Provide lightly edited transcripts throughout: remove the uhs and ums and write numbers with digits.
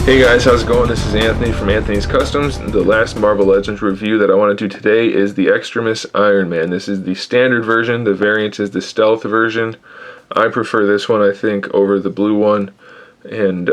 Hey guys, how's it going? This is Anthony from Anthony's Customs. The last Marvel Legends review that I want to do today is the EXTREMIS Iron Man. This is the standard version. The variant is the stealth version. I prefer this one, I think, over the blue one. And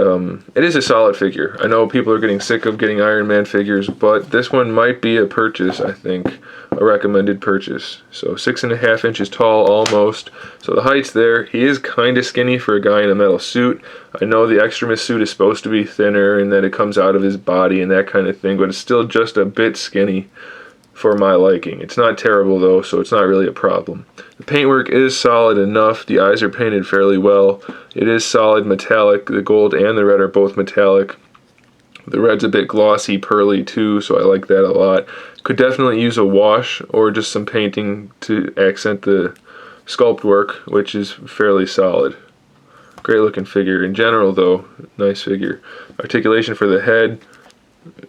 it is a solid figure. I know people are getting sick of getting Iron Man figures, but this one might be a purchase, I think. A recommended purchase. So 6.5 inches tall almost. So the height's there. He is kind of skinny for a guy in a metal suit. I know the EXTREMIS suit is supposed to be thinner and that it comes out of his body and that kind of thing, but it's still just a bit skinny for my liking. It's not terrible though, so it's not really a problem. The paintwork is solid enough. The eyes are painted fairly well. It is solid metallic. The gold and the red are both metallic. The red's a bit glossy, pearly too, so I like that a lot. Could definitely use a wash or just some painting to accent the sculpt work, which is fairly solid. Great looking figure. In general though, nice figure. Articulation for the head.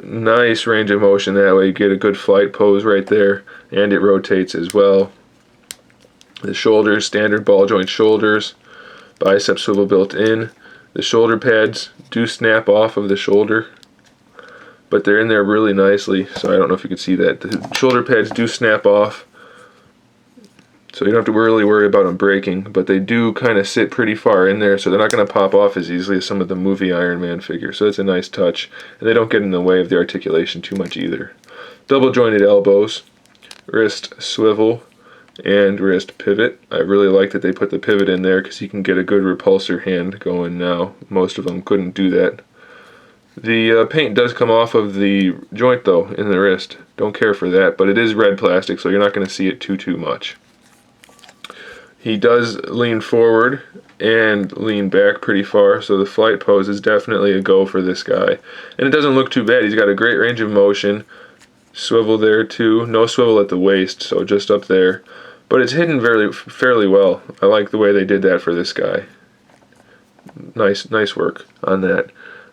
Nice range of motion that way. You get a good flight pose right there, and it rotates as well. The shoulders, standard ball joint shoulders. Bicep swivel built in. The shoulder pads do snap off of the shoulder, but they're in there really nicely, so I don't know if you can see that. The shoulder pads do snap off, so you don't have to really worry about them breaking, but they do kind of sit pretty far in there, so they're not going to pop off as easily as some of the movie Iron Man figures, so that's a nice touch, and they don't get in the way of the articulation too much either. Double jointed elbows, wrist swivel, and wrist pivot. I really like that they put the pivot in there because you can get a good repulsor hand going now. Most of them couldn't do that. The paint does come off of the joint though in the wrist. Don't care for that, but it is red plastic, so you're not going to see it too much. He does lean forward and lean back pretty far, so the flight pose is definitely a go for this guy. And it doesn't look too bad. He's got a great range of motion. Swivel there too. No swivel at the waist, so just up there. But it's hidden fairly well. I like the way they did that for this guy. Nice work on that.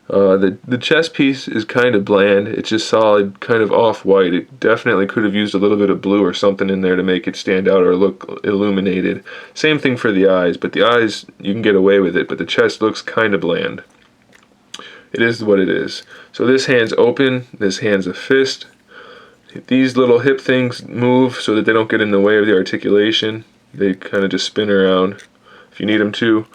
The chest piece is kind of bland. It's just solid, kind of off-white. It definitely could have used a little bit of blue or something in there to make it stand out or look illuminated. Same thing for the eyes, but the eyes, you can get away with it, but the chest looks kind of bland. It is what it is. So this hand's open, this hand's a fist. These little hip things move so that they don't get in the way of the articulation. They kind of just spin around if you need them to.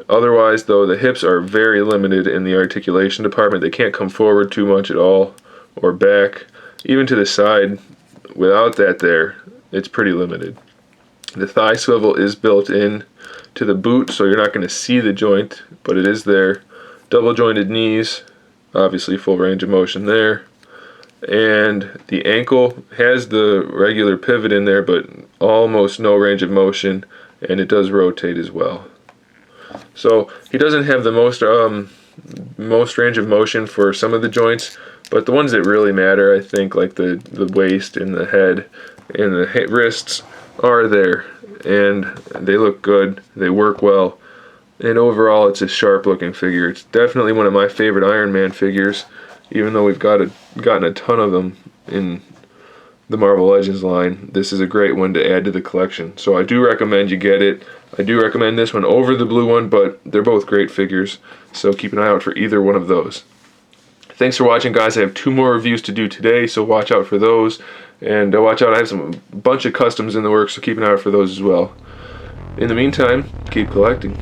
Otherwise, though, the hips are very limited in the articulation department. They can't come forward too much at all, or back. Even to the side, without that there, it's pretty limited. The thigh swivel is built in to the boot, so you're not going to see the joint, but it is there. Double jointed knees, obviously full range of motion there. And the ankle has the regular pivot in there, but almost no range of motion, and it does rotate as well. So he doesn't have the most range of motion for some of the joints, but the ones that really matter, I think, like the waist and the head and the wrists, are there, and they look good. They work well, and overall, it's a sharp-looking figure. It's definitely one of my favorite Iron Man figures, even though we've gotten a ton of them in the Marvel Legends line. This is a great one to add to the collection, so I do recommend you get it. I do recommend this one over the blue one, but they're both great figures, so keep an eye out for either one of those. Thanks for watching, guys. I have 2 more reviews to do today, so watch out for those, and watch out, I have a bunch of customs in the works, so keep an eye out for those as well. In the meantime, keep collecting.